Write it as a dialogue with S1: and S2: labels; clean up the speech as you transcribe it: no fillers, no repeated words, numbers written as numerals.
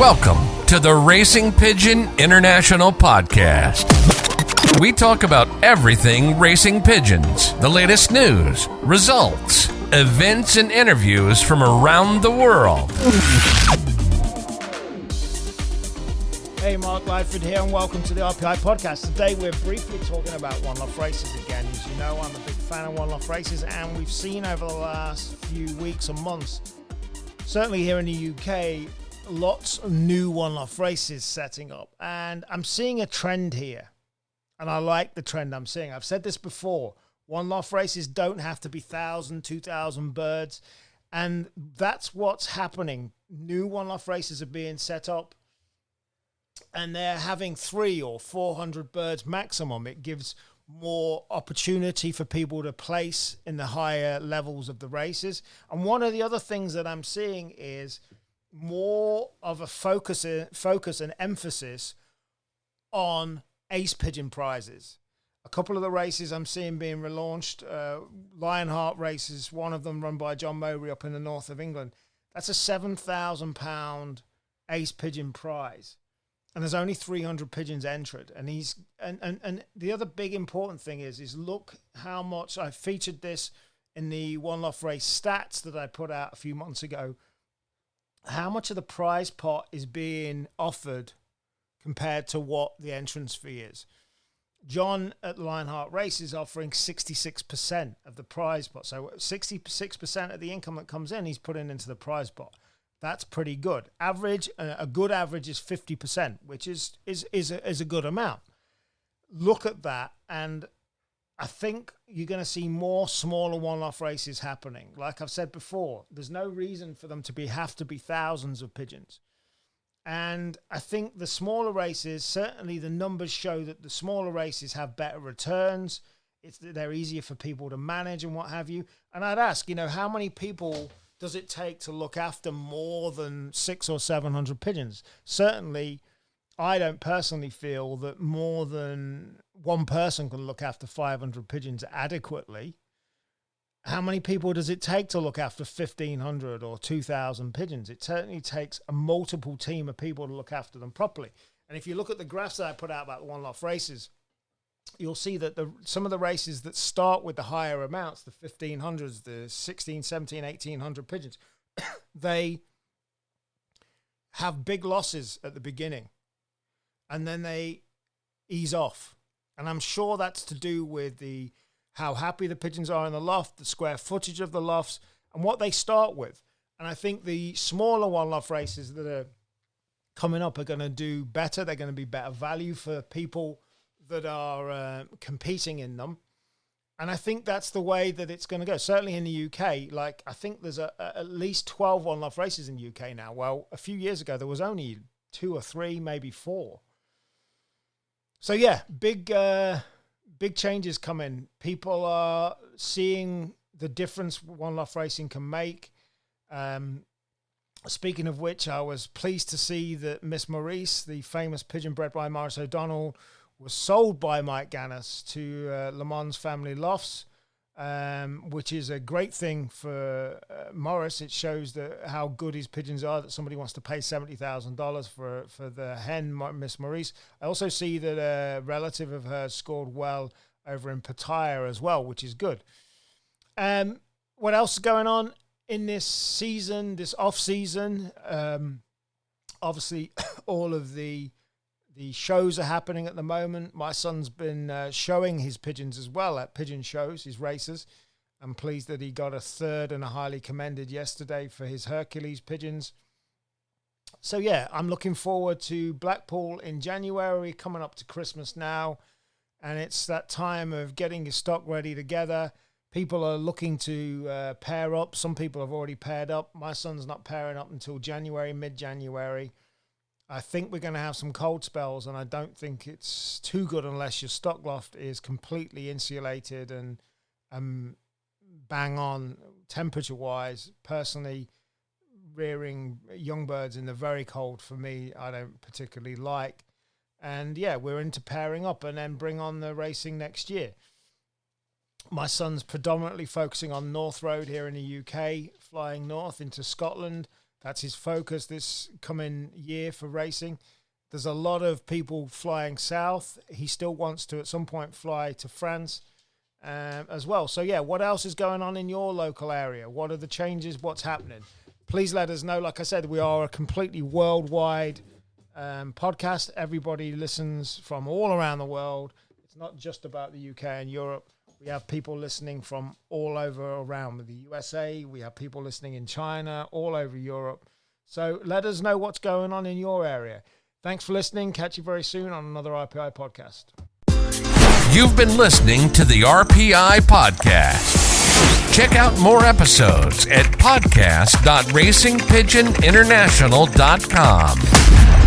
S1: Welcome to the Racing Pigeon International Podcast. We talk about everything racing pigeons, the latest news, results, events, and interviews from around the world.
S2: Hey, Mark Lyford here, and welcome to the RPI Podcast. Today we're briefly talking about one-off races again. As you know, I'm a big fan of one-off races, and we've seen over the last few weeks and months, certainly here in the UK, lots of new one-off races setting up. And I'm seeing a trend here, and I like the trend I'm seeing. I've said this before. One-off races don't have to be 1,000, 2,000 birds, and that's what's happening. New one-off races are being set up, and they're having 300 or 400 birds maximum. It gives more opportunity for people to place in the higher levels of the races. And one of the other things that I'm seeing is more of a focus and emphasis on ace pigeon prizes. A couple of the races I'm seeing being relaunched, Lionheart races, one of them run by John Mowbray up in the north of England. That's a £7,000 ace pigeon prize. And there's only 300 pigeons entered. And and the other big important thing is look how much I featured this in the one-off race stats that I put out a few months ago. How much of the prize pot is being offered compared to what the entrance fee is. John at Lionheart Race is offering 66% of the prize pot. So 66% of the income that comes in, he's putting into the prize pot. That's pretty good. Average, a good average is 50%, which is a good amount. Look at that, and I think you're going to see more smaller one-off races happening. Like I've said before, there's no reason for them to have to be thousands of pigeons. And I think the smaller races, certainly the numbers show that the smaller races have better returns. They're easier for people to manage and what have you. And I'd ask, how many people does it take to look after more than 600 or 700 pigeons? Certainly, I don't personally feel that more than one person can look after 500 pigeons adequately. How many people does it take to look after 1,500 or 2,000 pigeons? It certainly takes a multiple team of people to look after them properly. And if you look at the graphs that I put out about the one-off races, you'll see that some of the races that start with the higher amounts, the 1,500s, the 16, 17, 1,800 pigeons, they have big losses at the beginning, and then they ease off. And I'm sure that's to do with how happy the pigeons are in the loft, the square footage of the lofts, and what they start with. And I think the smaller one-off races that are coming up are going to do better. They're going to be better value for people that are competing in them. And I think that's the way that it's going to go. Certainly in the UK, I think there's at least 12 one-off races in the UK now. Well, a few years ago, there was only 2 or 3, maybe 4. So yeah, big changes coming. People are seeing the difference one-off racing can make. Speaking of which, I was pleased to see that Miss Maurice, the famous pigeon bred by Maurice O'Donnell, was sold by Mike Gannis to Le Mans Family Lofts, which is a great thing for Maurice. It shows how good his pigeons are, that somebody wants to pay $70,000 for the hen, Miss Maurice. I also see that a relative of hers scored well over in Pattaya as well, which is good. What else is going on in this season, this off-season? Obviously, all of the shows are happening at the moment. My son's been showing his pigeons as well at pigeon shows, his races. I'm pleased that he got a third and a highly commended yesterday for his Hercules pigeons. So yeah, I'm looking forward to Blackpool in January, coming up to Christmas now. And it's that time of getting your stock ready together. People are looking to pair up. Some people have already paired up. My son's not pairing up until January, mid-January. I think we're going to have some cold spells, and I don't think it's too good unless your stock loft is completely insulated and bang on temperature-wise. Personally, rearing young birds in the very cold, for me, I don't particularly like. And yeah, we're into pairing up and then bring on the racing next year. My son's predominantly focusing on North Road here in the UK, flying north into Scotland. That's his focus this coming year for racing. There's a lot of people flying south. He still wants to at some point fly to France as well. So yeah, what else is going on in your local area? What are the changes? What's happening? Please let us know. Like I said, we are a completely worldwide podcast. Everybody listens from all around the world. It's not just about the UK and Europe. We have people listening from all over around the USA. We have people listening in China, all over Europe. So let us know what's going on in your area. Thanks for listening. Catch you very soon on another RPI podcast.
S1: You've been listening to the RPI Podcast. Check out more episodes at podcast.racingpigeoninternational.com.